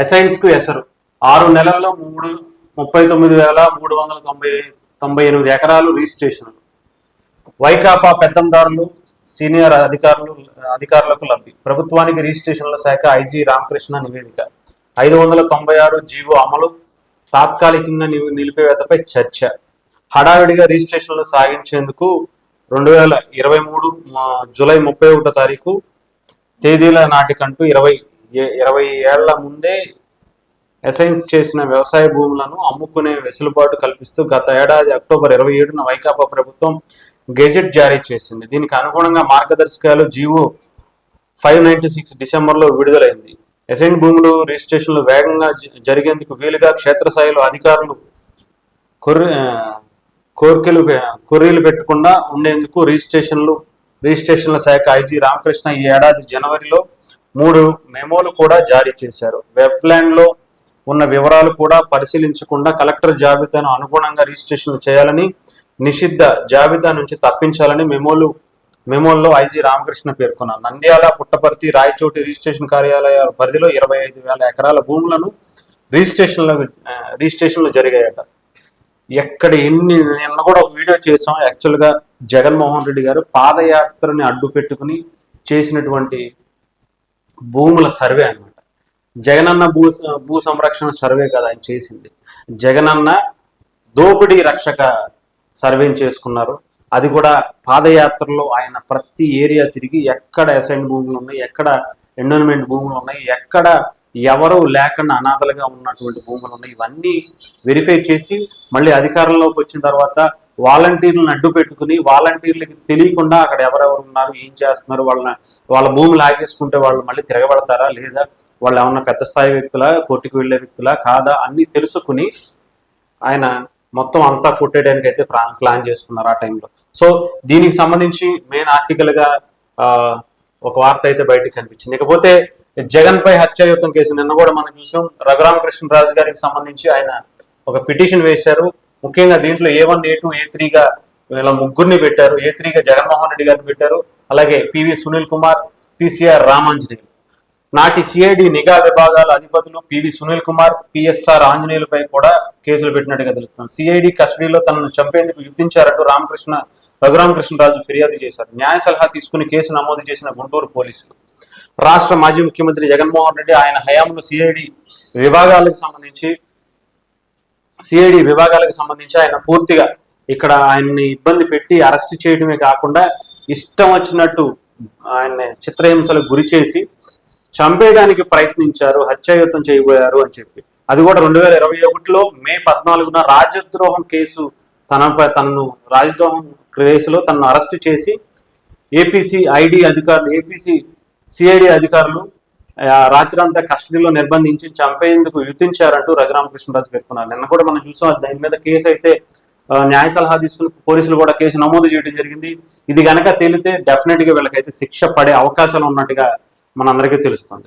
Assigns కు ఎసరు 6 నెలల్లో 39,398 ఎకరాలు రిజిస్ట్రేషన్. వైకాపా పెత్తందారులు సీనియర్ అధికారులకు లబ్ధి. ప్రభుత్వానికి రిజిస్ట్రేషన్ల శాఖ ఐజీ రామకృష్ణ నివేదిక. 596 జీవో అమలు, తాత్కాలికంగా నిలిపివేతపై చర్చ. హడావిడిగా రిజిస్ట్రేషన్లు సాగించేందుకు 2023 జూలై 31 తారీఖు తేదీల నాటికంటూ 20 ఏళ్ల ముందే అసైన్స్ చేసిన వ్యవసాయ భూములను అమ్ముకునే వెసులుబాటు కల్పిస్తూ గత ఏడాది అక్టోబర్ 27న వైకాపా ప్రభుత్వం గెజెట్ జారీ చేసింది. దీనికి అనుగుణంగా మార్గదర్శకాలు జీవో 596 డిసెంబర్లో విడుదలైంది. అసైన్ భూములు రిజిస్ట్రేషన్లు వేగంగా జరిగేందుకు వీలుగా క్షేత్రస్థాయిలో అధికారులు కొర్రీలు పెట్టకుండా ఉండేందుకు రిజిస్ట్రేషన్ల శాఖ ఐజీ రామకృష్ణ ఈ ఏడాది జనవరిలో 3 మెమోలు కూడా జారీ చేశారు. వెబ్లాండ్ లో ఉన్న వివరాలు కూడా పరిశీలించకుండా కలెక్టర్ జాబితాను అనుగుణంగా రిజిస్ట్రేషన్లు చేయాలని, నిషిద్ధ జాబితా నుంచి తప్పించాలని మెమోల్లో ఐజీ రామకృష్ణ పేర్కొన్నారు. నంద్యాల, పుట్టపర్తి, రాయచోటి రిజిస్ట్రేషన్ కార్యాలయాల పరిధిలో 25,000 ఎకరాల భూములను రిజిస్ట్రేషన్లు జరిగాయట. నిన్న కూడా ఒక వీడియో చేసాం. యాక్చువల్గా జగన్మోహన్ రెడ్డి గారు పాదయాత్రని అడ్డు పెట్టుకుని చేసినటువంటి భూముల సర్వే అన్నమాట. జగనన్న భూ సంరక్షణ సర్వే కదా ఆయన చేసింది. జగనన్న దోపిడీ రక్షక సర్వేని చేసుకున్నారు. అది కూడా పాదయాత్రలో ఆయన ప్రతి ఏరియా తిరిగి ఎక్కడ అసైన్ భూములు ఉన్నాయి, ఎక్కడ ఎండోన్మెంట్ భూములు ఉన్నాయి, ఎక్కడ ఎవరు లేకుండా అనాథలుగా ఉన్నటువంటి భూములు ఉన్నాయి, ఇవన్నీ వెరిఫై చేసి మళ్ళీ అధికారంలోకి వచ్చిన తర్వాత వాలంటీర్లను అడ్డు పెట్టుకుని వాలంటీర్లకి తెలియకుండా అక్కడ ఎవరెవరు ఉన్నారు, ఏం చేస్తున్నారు, వాళ్ళ భూములు ఆగేసుకుంటే వాళ్ళు మళ్ళీ తిరగబడతారా లేదా, వాళ్ళు ఏమన్నా పెద్ద స్థాయి వ్యక్తులా, కోర్టుకు వెళ్లే వ్యక్తులా కాదా అన్ని తెలుసుకుని ఆయన మొత్తం అంతా కొట్టేయడానికి అయితే ప్లాన్ చేసుకున్నారు ఆ టైంలో. సో దీనికి సంబంధించి మెయిన్ ఆర్టికల్ గా ఒక వార్త అయితే బయటకు కనిపించింది. ఇకపోతే జగన్ పై హత్యాయుతం కేసు నిన్న కూడా మనం చూసాం. రఘురామకృష్ణరాజు గారికి సంబంధించి ఆయన ఒక పిటిషన్ వేశారు. ముఖ్యంగా దీంట్లో A1, A2, A3గా వీళ్ళ ముగ్గురిని పెట్టారు. A3గా జగన్మోహన్ రెడ్డి గారిని పెట్టారు. అలాగే పివి సునీల్ కుమార్, PCR రామాంజనేయులు. నాటి సిఐడి నిఘా విభాగాల అధిపతులు పివి సునీల్ కుమార్, PSR ఆంజనేయులపై కూడా కేసులు పెట్టినట్టుగా తెలుస్తుంది. సిఐడి కస్టడీలో తనను చంపేందుకు యుద్ధించారంటూ రఘురామకృష్ణరాజు ఫిర్యాదు చేశారు. న్యాయ సలహా తీసుకుని కేసు నమోదు చేసిన గుంటూరు పోలీసులు. రాష్ట్ర మాజీ ముఖ్యమంత్రి జగన్మోహన్ రెడ్డి ఆయన హయాంలో సిఐడి విభాగాలకు సంబంధించి ఆయన పూర్తిగా ఇక్కడ ఆయన్ని ఇబ్బంది పెట్టి అరెస్ట్ చేయడమే కాకుండా ఇష్టం వచ్చినట్టు ఆయన చిత్రహింసలకు గురి చేసి చంపేయడానికి ప్రయత్నించారు, హత్యాయుతం చేయబోయారు అని చెప్పి. అది కూడా 2021లో మే 14న రాజద్రోహం కేసులో తనను అరెస్ట్ చేసి సిఐడి అధికారులు రాత్రి అంతా కస్టడీలో నిర్బంధించి చంపేందుకు యుతించారంటూ రఘురామకృష్ణరాజు పేర్కొన్నారు. నిన్న కూడా మనం చూసాం. దాని మీద కేసు అయితే న్యాయ సలహా తీసుకుని పోలీసులు కూడా కేసు నమోదు చేయడం జరిగింది. ఇది గనక తేలితే డెఫినెట్ గా వీళ్ళకైతే శిక్ష పడే అవకాశాలు ఉన్నట్టుగా మనందరికీ తెలుస్తుంది.